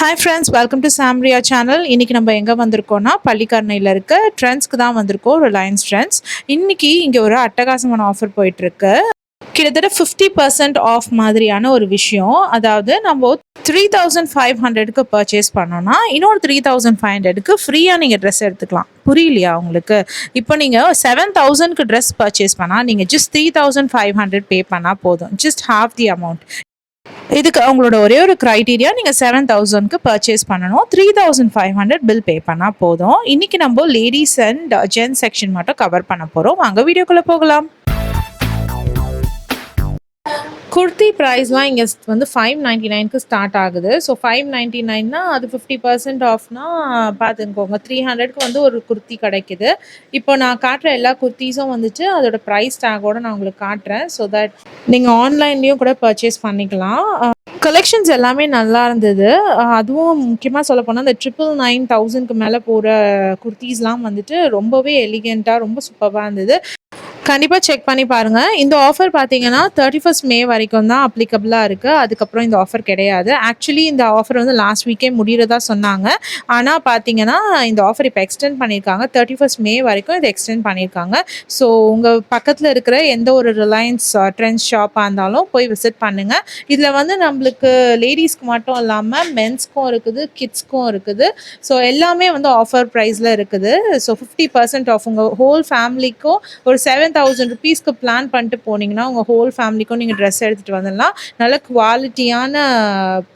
Hi friends, welcome to Samria channel. இன்னைக்கு நம்ம எங்க வந்திருக்கோம்னா பள்ளிக்கரணையில இருக்க ட்ரெண்ட்ஸ்க்கு தான் வந்திருக்கோம். Reliance trends. இன்னைக்கு இங்க ஒரு அட்டகாசமான ஆஃபர் போயிட்டு இருக்கு. கிட்டத்தட்ட 50% ஆஃப் மாதிரியான ஒரு விஷயம். அதாவது நம்ம 3500க்கு பர்ச்சேஸ் பண்ணோம்னா இன்னொரு 3500க்கு ஃப்ரீயா நீங்க ட்ரெஸ் எடுத்துக்கலாம். புரியலையா உங்களுக்கு? இப்போ நீங்க 7000க்கு ட்ரெஸ் பர்ச்சேஸ் பண்ணா நீங்க ஜஸ்ட் 3500 பே பண்ணா போதும். Just half the amount. இதுக்கு அவங்களோட ஒரே ஒரு க்ரைட்டீரியா நீங்கள் 7000க்கு பர்ச்சேஸ் பண்ணணும். 3500 பில் பே பண்ணால் போதும். இன்னைக்கு நம்ம லேடிஸ் அண்ட் ஜென்ஸ் செக்ஷன் மட்டும் கவர் பண்ண போகிறோம். வாங்க வீடியோக்குள்ளே போகலாம். குர்த்தி ப்ரைஸ்லாம் இங்கே வந்து 599க்கு ஸ்டார்ட் ஆகுது. ஸோ 599னா அது 50% ஆஃப்னா பார்த்துக்கோங்க. 300க்கு வந்து ஒரு குர்த்தி கிடைக்குது. இப்போ நான் காட்டுற எல்லா குர்த்திஸும் வந்துட்டு அதோட ப்ரைஸ் டேக்கோட நான் உங்களுக்கு காட்டுறேன். ஸோ தட் நீங்கள் ஆன்லைன்லேயும் கூட பர்ச்சேஸ் பண்ணிக்கலாம். கலெக்ஷன்ஸ் எல்லாமே நல்லா இருந்தது. அதுவும் முக்கியமாக சொல்ல போனால் இந்த 999,000க்கு மேலே போகிற குர்த்திஸ்லாம் வந்துட்டு ரொம்பவே எலிகெண்ட்டாக ரொம்ப சூப்பராக இருந்தது. கண்டிப்பாக செக் பண்ணி பாருங்கள். இந்த ஆஃபர் பார்த்தீங்கன்னா 31 மே வரைக்கும் தான் அப்ளிகபிளாக இருக்குது. அதுக்கப்புறம் இந்த ஆஃபர் கிடையாது. ஆக்சுவலி இந்த ஆஃபர் வந்து லாஸ்ட் வீக்கே முடிகிறதா சொன்னாங்க. ஆனால் பார்த்தீங்கன்னா இந்த ஆஃபர் இப்போ எக்ஸ்டெண்ட் பண்ணியிருக்காங்க. 31 மே வரைக்கும் இதை எக்ஸ்டெண்ட் பண்ணியிருக்காங்க. ஸோ உங்கள் பக்கத்தில் இருக்கிற எந்த ஒரு ரிலையன்ஸ் ட்ரெண்ட்ஸ் ஷாப்பாக இருந்தாலும் போய் விசிட் பண்ணுங்கள். இதில் வந்து நம்மளுக்கு லேடிஸ்க்கு மட்டும் இல்லாமல் மென்ஸ்க்கும் இருக்குது, கிட்ஸ்க்கும் இருக்குது. ஸோ எல்லாமே வந்து ஆஃபர் ப்ரைஸில் இருக்குது. ஸோ 50% ஆஃப் உங்கள் ஹோல் ஃபேமிலிக்கும் ஒரு 7,000 rupeesக்கு பிளான் பண்ணிட்டு போனீங்கன்னா உங்கள் ஹோல் ஃபேமிலிக்கும் நீங்கள் ட்ரெஸ் எடுத்துகிட்டு வந்துடலாம். நல்ல குவாலிட்டியான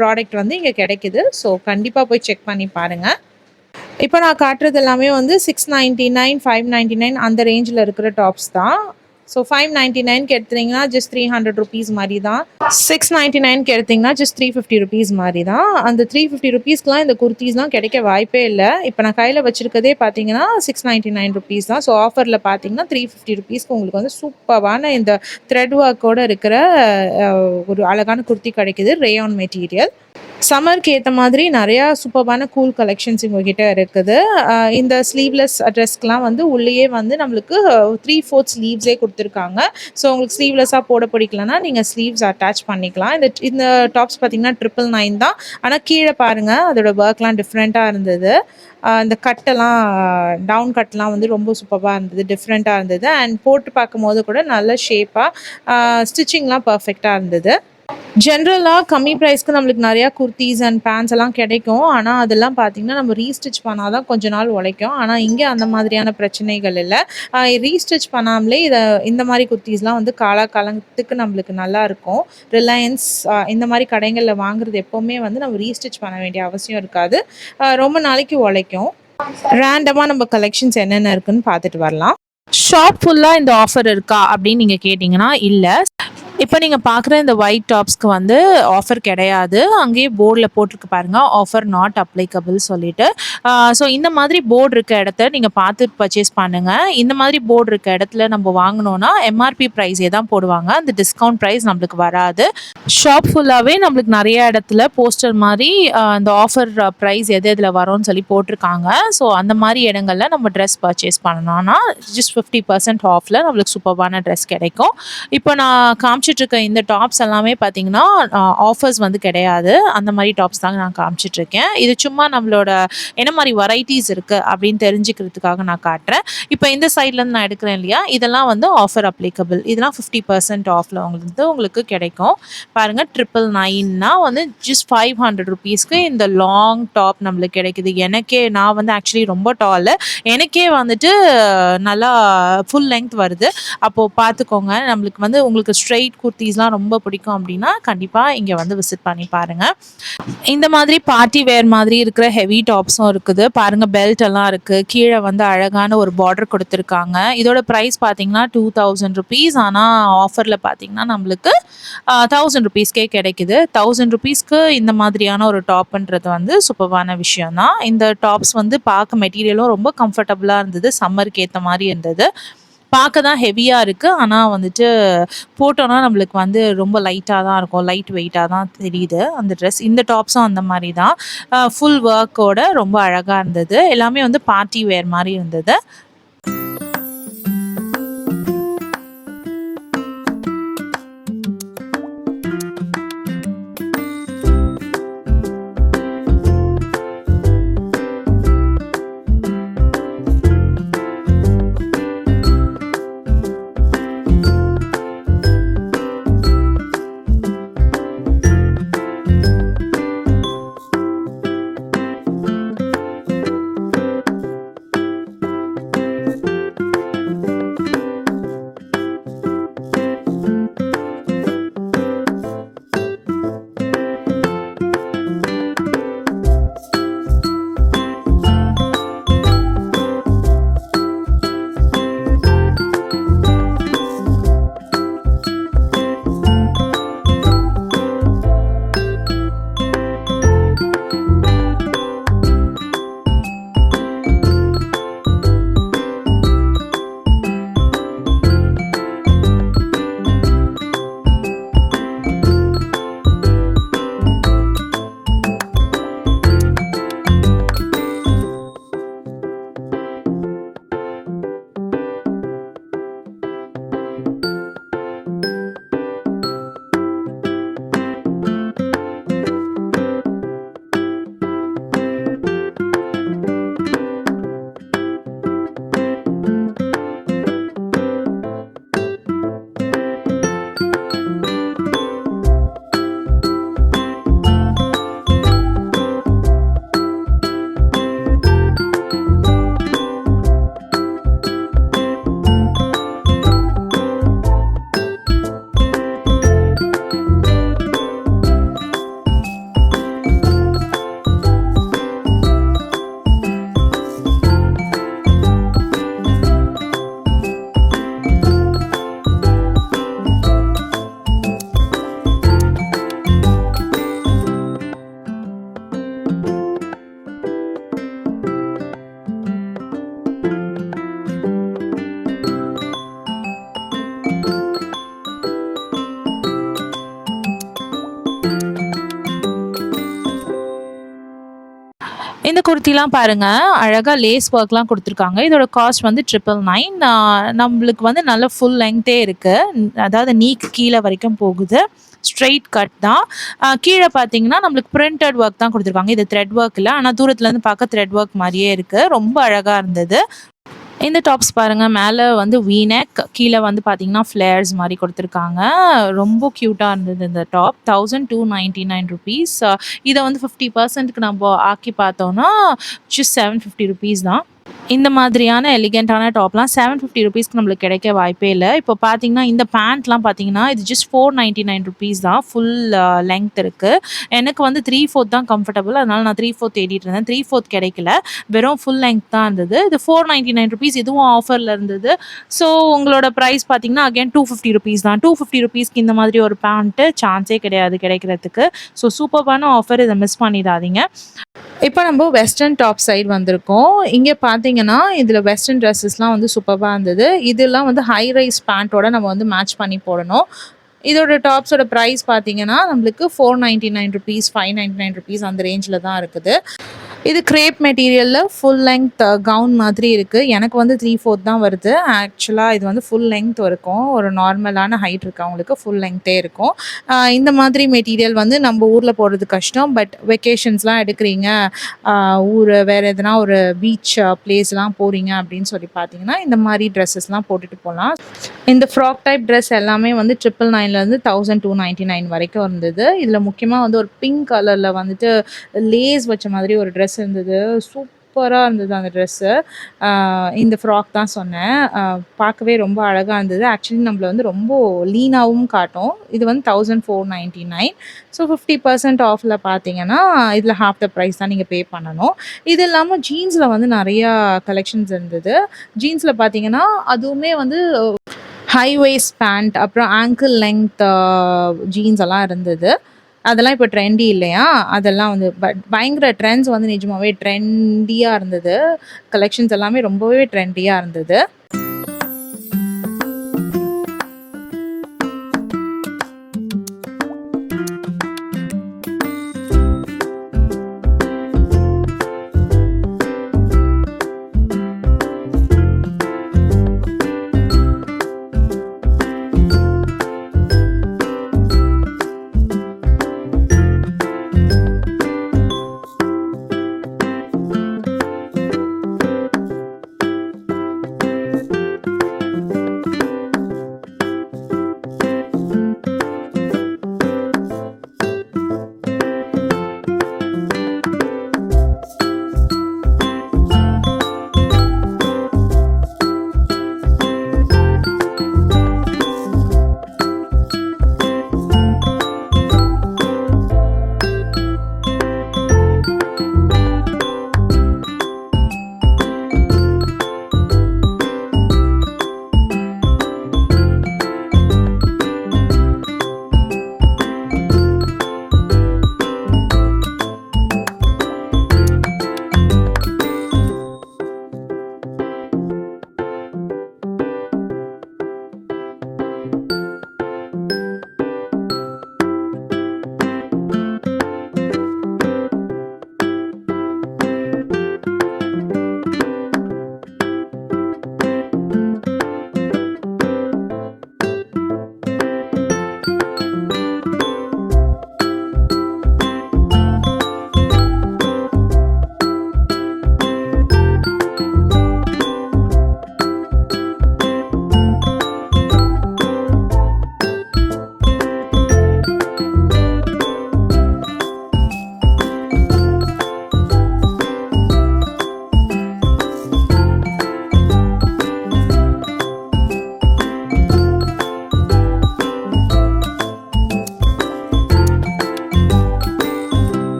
ப்ராடக்ட் வந்து இங்கே கிடைக்குது. ஸோ கண்டிப்பாக போய் செக் பண்ணி பாருங்கள். இப்போ நான் காட்டுறது எல்லாமே வந்து 699, 599 அந்த ரேஞ்சில் இருக்கிற டாப்ஸ் தான். ஸோ 599க்கு எடுத்தீங்கன்னா ஜஸ்ட் 300 ருபீஸ் மாதிரி தான். 699க்கு எடுத்திங்கன்னா ஜஸ்ட் 350 ருபீஸ் மாதிரி தான். அந்த 350 ருபீஸ்க்குலாம் இந்த குர்த்திஸ்லாம் கிடைக்க வாய்ப்பே இல்லை. இப்போ நான் கையில் வச்சுருக்கதே பார்த்தீங்கன்னா 699 ருபீஸ் தான். ஸோ ஆஃபரில் பார்த்தீங்கன்னா 350 ருபீஸ்க்கு உங்களுக்கு வந்து சூப்பரான இந்த த்ரெட் ஒர்க்கோடு இருக்கிற ஒரு அழகான குர்த்தி கிடைக்குது. Rayon material. சம்மருக்கு ஏற்ற மாதிரி நிறையா சூப்பரான கூல் கலெக்ஷன்ஸ் உங்ககிட்ட இருக்குது. இந்த ஸ்லீவ்லெஸ் ட்ரெஸ்க்கெலாம் வந்து உள்ளேயே வந்து நம்மளுக்கு 3/4 ஸ்லீவ்ஸே கொடுத்துருக்காங்க. ஸோ உங்களுக்கு ஸ்லீவ்லெஸ்ஸாக போட பிடிக்கலன்னா நீங்கள் ஸ்லீவ்ஸ் அட்டாச் பண்ணிக்கலாம். இந்த டாப்ஸ் பார்த்திங்கன்னா 999 தான். ஆனால் கீழே பாருங்கள் அதோட ஒர்க்லாம் டிஃப்ரெண்ட்டாக இருந்தது. இந்த கட்டெல்லாம் டவுன் கட்லாம் வந்து ரொம்ப சூப்பராக இருந்தது, டிஃப்ரெண்ட்டாக இருந்தது. அண்ட் போட்டு பார்க்கும்போது கூட நல்ல ஷேப்பாக ஸ்டிச்சிங்லாம் பர்ஃபெக்டாக இருந்தது. ஜென்ரலாக கம்மி ப்ரைஸ்க்கு நம்மளுக்கு நிறையா குர்த்திஸ் அண்ட் பேண்ட்ஸ் எல்லாம் கிடைக்கும். ஆனால் அதெல்லாம் பார்த்திங்கன்னா நம்ம ரீஸ்டிச் பண்ணால் தான் கொஞ்ச நாள் உழைக்கும். ஆனால் இங்கே அந்த மாதிரியான பிரச்சனைகள் இல்லை. ரீஸ்டிச் பண்ணாமலே இந்த மாதிரி குர்த்திஸ்லாம் வந்து காலத்துக்கு நம்மளுக்கு நல்லா இருக்கும். ரிலையன்ஸ் இந்த மாதிரி கடைகளில் வாங்குறது எப்போவுமே வந்து நம்ம ரீஸ்டிச் பண்ண வேண்டிய அவசியம் இருக்காது. ரொம்ப நாளைக்கு உழைக்கும். ரேண்டமாக நம்ம கலெக்ஷன்ஸ் என்னென்ன இருக்குன்னு பார்த்துட்டு வரலாம். ஷாப் ஃபுல்லாக இந்த ஆஃபர் இருக்கா அப்படின்னு நீங்கள் கேட்டிங்கன்னா இல்லை. இப்போ நீங்கள் பார்க்குற இந்த ஒயிட் டாப்ஸ்க்கு வந்து ஆஃபர் கிடையாது. அங்கேயே போர்டில் போட்டிருக்கு பாருங்கள், ஆஃபர் நாட் அப்ளிகபிள் சொல்லிட்டு. ஸோ இந்த மாதிரி போர்டு இருக்க இடத்த நீங்கள் பார்த்து பர்ச்சேஸ் பண்ணுங்கள். இந்த மாதிரி போர்டு இருக்க இடத்துல நம்ம வாங்கினோன்னா எம்ஆர்பி ப்ரைஸே தான் போடுவாங்க. அந்த டிஸ்கவுண்ட் ப்ரைஸ் நம்மளுக்கு வராது. ஷாப் ஃபுல்லாகவே நம்மளுக்கு நிறைய இடத்துல போஸ்டர் மாதிரி இந்த ஆஃபர் ப்ரைஸ் எது எதில் வரும்னு சொல்லி போட்டிருக்காங்க. ஸோ அந்த மாதிரி இடங்களில் நம்ம ட்ரெஸ் பர்ச்சேஸ் பண்ணணும்னா ஜஸ்ட் 50% ஆஃபில் நம்மளுக்கு சூப்பரான ட்ரெஸ் கிடைக்கும். இப்போ நான் இருக்க இந்த டாப்ஸ் எல்லாமே பார்த்தீங்கன்னா ஆஃபர்ஸ் வந்து கிடையாது. அந்த மாதிரி டாப்ஸ் தாங்க நான் காமிச்சிட்ருக்கேன். இது சும்மா நம்மளோட என்ன மாதிரி வெரைட்டிஸ் இருக்குது அப்படின்னு தெரிஞ்சுக்கிறதுக்காக நான் காட்டுறேன். இப்போ இந்த சைட்லேருந்து நான் எடுக்கிறேன் இல்லையா, இதெல்லாம் வந்து ஆஃபர் அப்ளிகபிள். இதெல்லாம் 50% ஆஃபில் உங்களுக்கு கிடைக்கும். பாருங்கள், 999னா வந்து ஜஸ்ட் 500 ருபீஸ்க்கு இந்த லாங் டாப் நம்மளுக்கு கிடைக்குது. நான் வந்து ஆக்சுவலி ரொம்ப டாலு, எனக்கே வந்துட்டு நல்லா ஃபுல் லெங்த் வருது. அப்போது பார்த்துக்கோங்க, நம்மளுக்கு வந்து உங்களுக்கு ஸ்ட்ரெயிட் குர்த்திஸ்லாம் ரொம்ப பிடிக்கும் அப்படின்னா கண்டிப்பாக இங்கே வந்து விசிட் பண்ணி பாருங்கள். இந்த மாதிரி பார்ட்டி வேர் மாதிரி இருக்கிற ஹெவி டாப்ஸும் இருக்குது. பாருங்கள், பெல்ட் எல்லாம் இருக்குது. கீழே வந்து அழகான ஒரு பார்டர் கொடுத்துருக்காங்க. இதோட ப்ரைஸ் பார்த்தீங்கன்னா 2000 ருபீஸ். ஆனால் ஆஃபரில் பார்த்தீங்கன்னா நம்மளுக்கு 1000 ருபீஸ்க்கே கிடைக்குது. 1000 ருபீஸ்க்கு இந்த மாதிரியான ஒரு டாப்ன்றது வந்து சூப்பரான விஷயம் தான். இந்த டாப்ஸ் வந்து பார்க்க மெட்டீரியலும் ரொம்ப கம்ஃபர்டபுளாக இருந்தது. சம்மருக்கு ஏற்ற மாதிரி இருந்தது. பார்க்க தான் ஹெவியாக இருக்குது, ஆனால் வந்துட்டு போட்டோன்னா நம்மளுக்கு வந்து ரொம்ப லைட்டாக தான் இருக்கும். லைட் வெயிட்டாக தான் தெரியுது அந்த ட்ரெஸ். இந்த டாப்ஸும் அந்த மாதிரி தான் ஃபுல் ஒர்க்கோட ரொம்ப அழகாக இருந்தது. எல்லாமே வந்து பார்ட்டி வேர் மாதிரி இருந்தது. இந்த குர்த்திலாம் பாருங்க, அழகா லேஸ் ஒர்க்லாம் குடுத்துருக்காங்க. இதோட காஸ்ட் வந்து 999. நம்மளுக்கு வந்து நல்ல ஃபுல் லெங்த்தே இருக்கு. அதாவது நீக்கு கீழ வரைக்கும் போகுது. ஸ்ட்ரெய்ட் கட் தான். கீழ பார்த்தீங்கன்னா, நம்மளுக்கு பிரிண்டட் ஒர்க் தான் குடுத்துருக்காங்க. இது த்ரெட் ஒர்க் இல்ல. ஆனா தூரத்துலருந்து பார்க்க த்ரெட் ஒர்க் மாரியே இருக்கு. ரொம்ப அழகா இருந்தது. இந்த டாப்ஸ் பாருங்க, மேல வந்து வி நெக், கீழ வந்து பார்த்தீங்கன்னா, ஃப்ளேர்ஸ் மாரி குடுத்துருக்காங்க. ரொம்ப கியூட்டா இருந்தது இந்த டாப். ₹1299. இத வந்து 50%க்கு நம்ப ஆக்கி பார்த்தோம்னா, ஜஸ்ட் ₹750 தான். இந்த மாதிரியான எலிகென்ட்டான டாப்லாம் ₹750க்கு நம்மளுக்கு கிடைக்க வாய்ப்பே இல்ல. இப்போ பார்த்தீங்கன்னா, இந்த பேண்ட்லாம் பார்த்தீங்கன்னா, இது ஜஸ்ட் ₹499 தான். ஃபுல் லெங்த் இருக்கு. எனக்கு வந்து 3/4 தான் கம்ஃபர்டபுள். அதனால நான் 3/4 தேடிட்டு இருந்தேன். 3/4 கிடைக்கல. வெறும் ஃபுல் லெங்த் தான் இருந்தது. இது ₹499. இதுவும் ஆஃபர்ல இருந்தது. ஸோ உங்களோட பிரைஸ் பார்த்தீங்கன்னா, அகைன் ₹250 தான். ₹250க்கு இந்த மாதிரி ஒரு பேண்ட்டு சான்ஸே கிடையாது கிடைக்கிறதுக்கு. ஸோ சூப்பர்பான ஆஃபர். இத மிஸ் பண்ணிடாதீங்க. இப்போ நம்ம வெஸ்டர்ன் டாப் சைடு வந்திருக்கோம். இங்க பார்த்தீங்கன்னா, இதில வெஸ்டர்ன் ட்ரெஸஸ்லாம் வந்து சூப்பர்பா இருந்தது. இதெல்லாம் வந்து ஹை ரைஸ் பேண்ட்டோட நம்ம வந்து மேட்ச் பண்ணி போடணும். இதோட டாப்ஸோட பிரைஸ் பார்த்தீங்கன்னா, நம்மளுக்கு ₹499, ₹599 அந்த ரேஞ்சில தான் இருக்குது. இது கிரேப் மெட்டீரியல்ல ஃபுல் லெங்த் கவுன் மாதிரி இருக்கு. எனக்கு வந்து 3/4 தான் வருது. ஆக்சுவலா இது வந்து ஃபுல் லெங்த் இருக்கும். ஒரு நார்மலான ஹைட் இருக்கவங்களுக்கு ஃபுல் லெங்த்தே இருக்கும். இந்த மாதிரி மெட்டீரியல் வந்து நம்ம ஊர்ல போடுறது கஷ்டம். பட் வெக்கேஷன்ஸ்லாம் எடுக்கிறீங்க, வேற எதனா ஒரு பீச் பிளேஸ்லாம் போறீங்க அப்படின்னு சொல்லி பார்த்தீங்கன்னா, இந்த மாதிரி ட்ரெஸ்ஸஸ்லாம் போட்டுட்டு போலாம். இந்த ஃப்ராக் டைப் ட்ரெஸ் எல்லாமே வந்து 999லேருந்து 1299 வரைக்கும் இருந்தது. இதில முக்கியமா வந்து ஒரு பிங்க் கலர்ல வந்துட்டு லேஸ் வச்ச மாதிரி ஒரு ட்ரெஸ் இருந்தது. சூப்பரா இருந்தது அந்த ட்ரெஸ்ஸு. இந்த ஃப்ராக் தான் சொன்னேன். பார்க்கவே ரொம்ப அழகா இருந்தது. ஆக்சுவலி நம்மள வந்து ரொம்ப லீனாவும் காட்டும். இது வந்து 1499. ஸோ 50% ஆஃப்ல பார்த்தீங்கன்னா, இதில ஹாஃப் த பிரைஸ் தான் நீங்க பே பண்ணணும். இது இல்லாம ஜீன்ஸ்ல வந்து நெறையா கலெக்ஷன்ஸ் இருந்தது. ஜீன்ஸ்ல பார்த்தீங்கன்னா, அதுவுமே வந்து ஹை வேஸ்ட் பேண்ட், அப்புறம் ஆங்கிள் லெங்த் ஜீன்ஸ் எல்லாம் இருந்தது. அதெல்லாம் இப்போ ட்ரெண்டி இல்லையா? அதெல்லாம் வந்து பயங்கர ட்ரெண்ட்ஸ் வந்து நிஜமாவே ட்ரெண்டியா இருந்தது. கலெக்ஷன்ஸ் எல்லாமே ரொம்பவே ட்ரெண்டியா இருந்தது.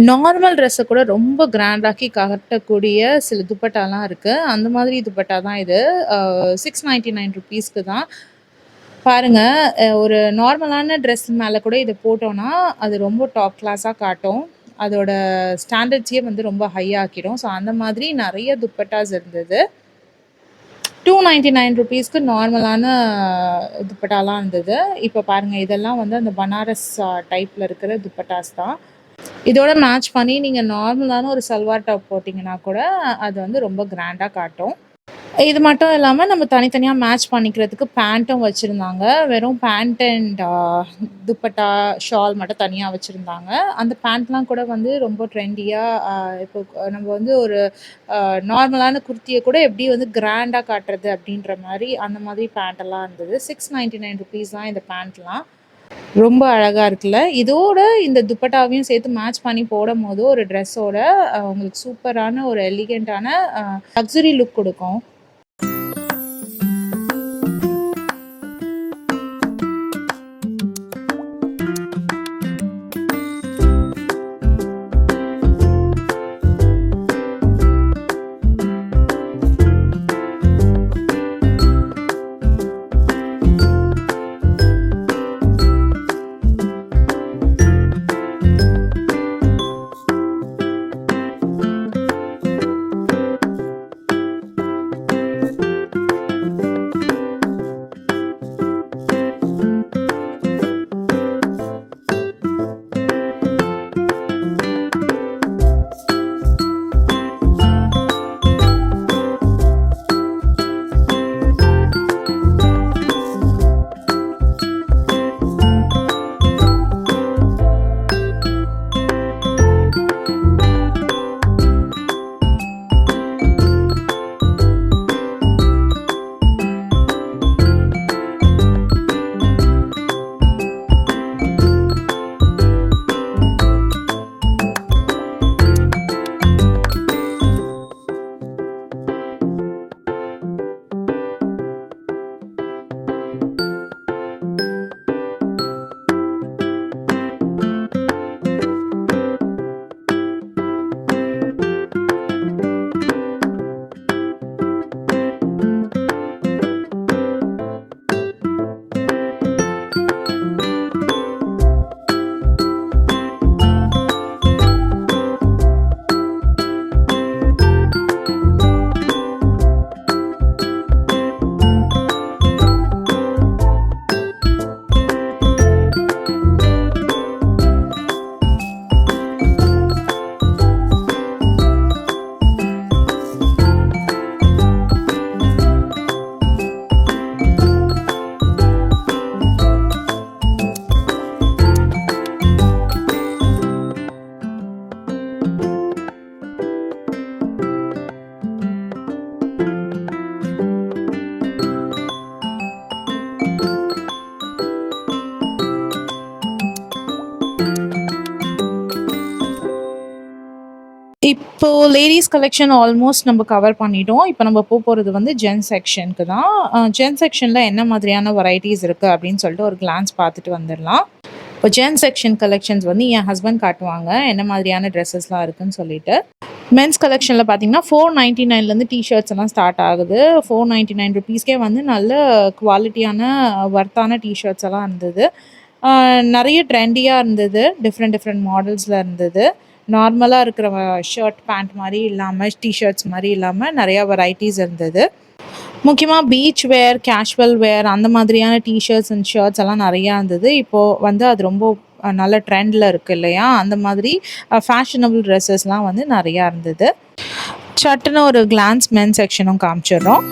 நார்மல் ட்ரெஸ்ஸை கூட ரொம்ப கிராண்டாக்கி காட்டக்கூடிய சில துப்பட்டாலாம் இருக்குது. அந்த மாதிரி துப்பட்டா தான் இது. ₹699 தான். பாருங்க, ஒரு நார்மலான ட்ரெஸ் மேல கூட இத போட்டோம்னா, அது ரொம்ப டாப் கிளாஸா காட்டும். அதோட ஸ்டாண்டர்ட்ஸயே வந்து ரொம்ப ஹை ஆக்கிடும். ஸோ அந்த மாதிரி நெறைய துப்பட்டாஸ் இருந்தது. ₹299க்கு நார்மலான துப்பட்டாலாம் இருந்தது. இப்ப பாருங்க, இதெல்லாம் வந்து அந்த பனாரஸ் டைப்ல இருக்கிற துப்பட்டாஸ் தான். இதோட மேட்ச் பண்ணி நீங்க நார்மலான ஒரு சல்வார் டாப் போட்டீங்கன்னா கூட, அது வந்து ரொம்ப கிராண்டா காட்டும். இது மட்டும் இல்லாம நம்ம தனித்தனியா மேட்ச் பண்ணிக்கிறதுக்கு பேண்ட்டும் வச்சிருந்தாங்க. வெறும் பேண்ட் அண்ட் துப்பட்டா, ஷால் மட்டும் தனியா வச்சிருந்தாங்க. அந்த பேண்ட்லாம் கூட வந்து ரொம்ப ட்ரெண்டியா இப்போ நம்ம வந்து ஒரு நார்மலான குர்த்திய கூட எப்படி வந்து கிராண்டா காட்டுறது அப்படின்ற மாரி, அந்த மாதிரி பேண்ட்டெல்லாம் இருந்தது. ₹699 தான் இந்த பேண்ட்லாம். ரொம்ப அழகா இருக்குல்ல. இதோட இந்த துப்பட்டாவையும் சேர்த்து மேட்ச் பண்ணி போடும்போது ஒரு ட்ரெஸ்ஸோட உங்களுக்கு சூப்பரான ஒரு எலிகென்ட்டான லக்ஸரி லுக் குடுக்கும். இப்போ லேடீஸ் கலெக்ஷன் ஆல்மோஸ்ட் நம்ம கவர் பண்ணிட்டோம். இப்போ நம்ம போறது வந்து ஜென்ஸ் செக்ஷனுக்கு தான். ஜென்ஸ் செக்ஷன்ல என்ன மாதிரியான வெரைட்டீஸ் இருக்கு அப்படின்னு சொல்லிட்டு ஒரு கிளான்ஸ் பார்த்துட்டு வந்துடலாம். இப்போ ஜென்ஸ் செக்ஷன் கலெக்ஷன்ஸ் வந்து என் ஹஸ்பண்ட் காட்டுவாங்க, என்ன மாதிரியான ட்ரெஸ்ஸஸ்லாம் இருக்குன்னு சொல்லிட்டு. மென்ஸ் கலெக்ஷனில் பார்த்தீங்கன்னா $499லேருந்து டிஷர்ட்ஸ் எல்லாம் ஸ்டார்ட் ஆகுது. ₹499 வந்து நல்ல குவாலிட்டியான ஒர்த்தான டிஷர்ட்ஸ் எல்லாம் இருந்தது. நிறைய ட்ரெண்டியாக இருந்தது. டிஃப்ரெண்ட் மாடல்ஸில் இருந்தது. நார்மலாக இருக்கிற ஷர்ட் பேண்ட் மாதிரி இல்லாமல், டிஷர்ட்ஸ் மாதிரி இல்லாமல் நிறையா வெரைட்டிஸ் இருந்தது. முக்கியமாக பீச் வேர், கேஷுவல் வேர் அந்த மாதிரியான டிஷர்ட்ஸ் அண்ட் ஷர்ட்ஸ் எல்லாம் நிறையா இருந்தது. இப்போது வந்து அது ரொம்ப நல்ல ட்ரெண்டில் இருக்குது இல்லையா, அந்த மாதிரி ஃபேஷனபிள் ட்ரெஸ்ஸஸ்லாம் வந்து நிறையா இருந்தது. சட்டுன்னு ஒரு கிளான்ஸ் மென் செக்ஷனும் காமிச்சிடுறோம்.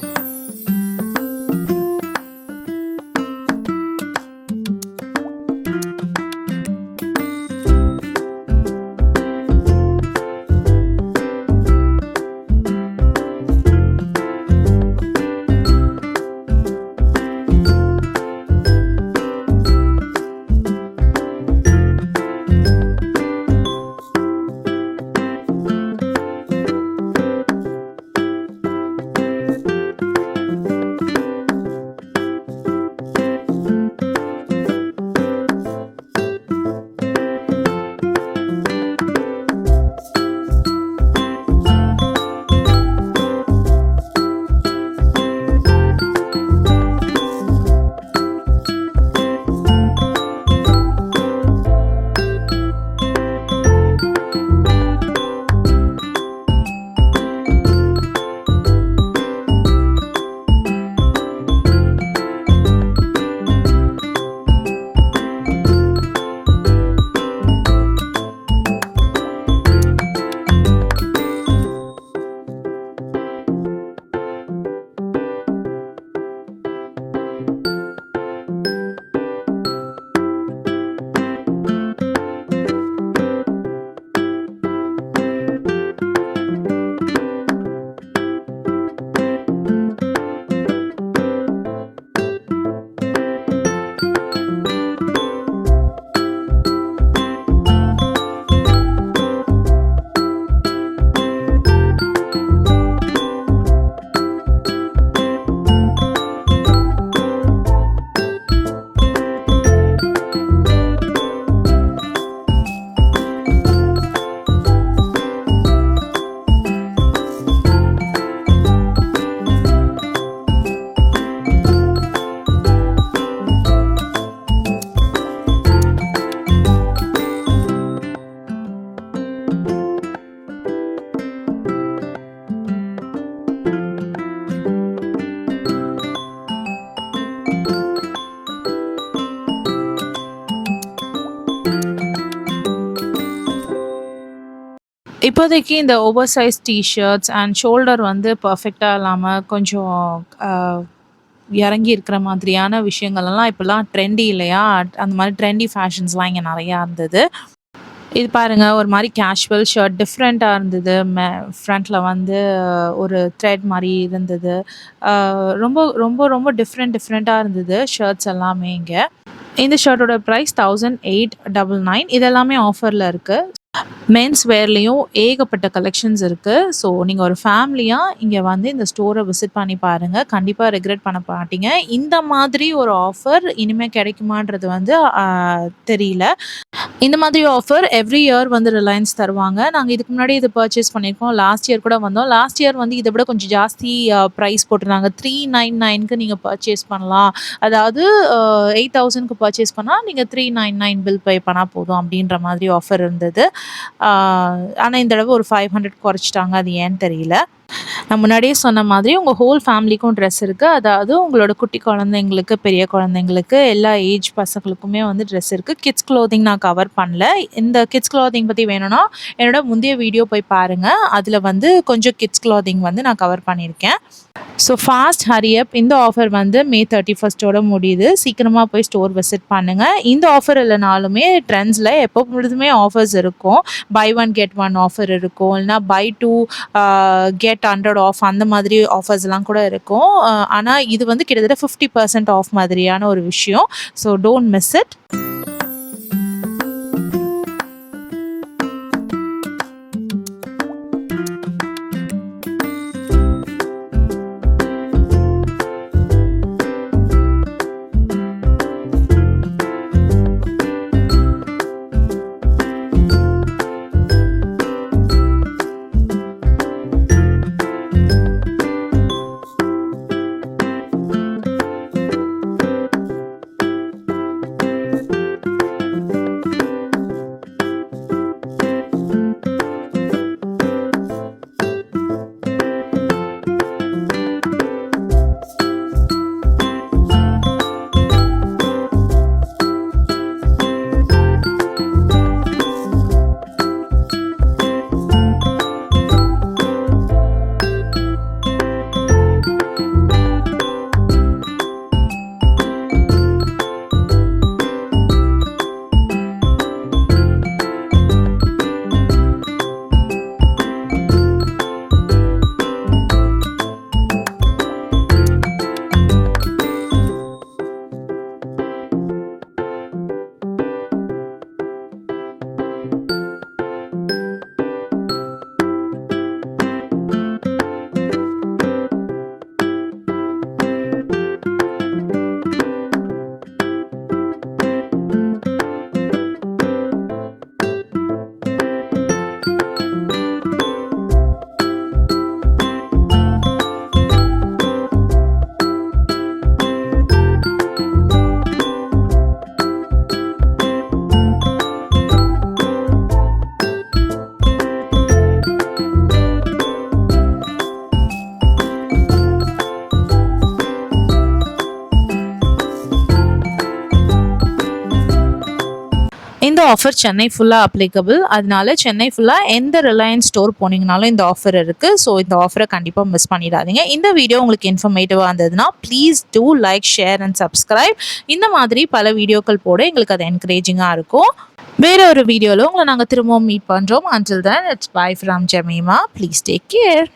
இப்போதைக்கு இந்த over size tea-shirts and shoulder வந்து பெர்ஃபெக்ட்டா இல்லாம கொஞ்சம் அ இறங்கி இருக்கிற மாதிரியான விஷயங்கள்லாம் இப்போலாம் ட்ரெண்டி இல்லையா? அந்த மாரி ட்ரெண்டி ஃபேஷன்ஸ்லாம் இங்க நெறையா இருந்தது. இது பாருங்க ஒரு மாரி கேஷுவல் ஷர்ட் டிஃப்ரெண்ட்டா இருந்தது. ஃப்ரண்ட்ல வந்து ஒரு த்ரெட் மாரி இருந்தது. அ ரொம்ப ரொம்ப ரொம்ப டிஃப்ரெண்ட்டா இருந்தது ஷர்ட்ஸ் எல்லாமே இங்க. இந்த ஷர்ட்டோட பிரைஸ் 1899 இது எல்லாமே ஆஃபர்ல இருக்கு. மென்ஸ் வேர்லயும் ஏகப்பட்ட கலெக்ஷன்ஸ் இருக்கு. ஸோ நீங்க ஒரு ஃபேமிலியா இங்க வந்து இந்த ஸ்டோர விசிட் பண்ணி பாருங்க. கண்டிப்பா ரெக்ரெட் பண்ண மாட்டீங்க. இந்த மாதிரி ஒரு ஆஃபர் இனிமே கிடைக்குமான்றது வந்து தெரியல. இந்த மாதிரி ஆஃபர் எவ்ரி இயர் வந்து ரிலையன்ஸ் தருவாங்க. நாங்க இதுக்கு முன்னாடி இது பர்ச்சேஸ் பண்ணியிருக்கோம். லாஸ்ட் இயர் கூட வந்தோம். லாஸ்ட் இயர் வந்து இத விட கொஞ்சம் ஜாஸ்தி பிரைஸ் போட்டிருந்தாங்க. 399க்கு நீங்க பர்ச்சேஸ் பண்ணலாம். அதாவது 8000க்கு பர்ச்சேஸ் பண்ணா நீங்க 399 பில் பே பண்ணா போதும் அப்டின்ற மாதிரி ஆஃபர் இருந்தது. ஆனா இந்த தடவ ஒரு 500 குறைச்சிட்டாங்க. அது ஏன்னு தெரியல. நான் முன்னாடியே சொன்ன மாதிரி உங்க ஹோல் ஃபேமிலிக்கும் ட்ரெஸ் இருக்கு. அதாவது உங்களோட குட்டி குழந்தைங்களுக்கு, பெரிய குழந்தைங்களுக்கு எல்லா ஏஜ் பசங்களுக்குமே வந்து ட்ரெஸ் இருக்கு. கிட்ஸ் க்ளோத்திங் நான் கவர் பண்ணல. இந்த கிட்ஸ் க்ளோத்திங் பத்தி வேணும்னா, என்னோட முந்தைய வீடியோ போய் பாருங்க. அதுல வந்து கொஞ்சம் கிட்ஸ் க்ளோத்திங் வந்து நான் கவர் பண்ணியிருக்கேன். ஸோ ஃபாஸ்ட் ஹரி அப் இந்த ஆஃபர் வந்து மே 31 முடியுது. சீக்கிரமா போய் ஸ்டோர் விசிட் பண்ணுங்க. இந்த ஆஃபர் இல்லனாலுமே ட்ரெண்ட்ஸ்ல எப்பொழுதுமே ஆஃபர்ஸ் இருக்கும். Buy one get one offer இருக்கும். இல்லனா பை 2 கெட் 100 ஆஃப் அந்த மாதிரி ஆஃபர்ஸ்லாம் கூட இருக்கும். ஆனா இது வந்து கிட்டத்தட்ட 50% ஆஃப் மாதிரியான ஒரு விஷயம். So don't miss it. இந்த ஆஃபர் சென்னை ஃபுல்லாக அப்ளிகபிள். அதனால சென்னை ஃபுல்லாக எந்த ரிலையன்ஸ் ஸ்டோர் போனீங்கனாலும் இந்த ஆஃபர் இருக்குது. ஸோ இந்த ஆஃபரை கண்டிப்பாக மிஸ் பண்ணிடாதீங்க. இந்த வீடியோ உங்களுக்கு இன்ஃபர்மேட்டிவாக இருந்ததுன்னா please do like, share and subscribe. இந்த மாதிரி பல வீடியோக்கள் போட எங்களுக்கு அது என்கரேஜிங்காக இருக்கும். வேற ஒரு வீடியோவில் உங்களை நாங்கள் திரும்பவும் மீட் பண்ணுறோம். Until then, it's bye from Jamima. Please take care.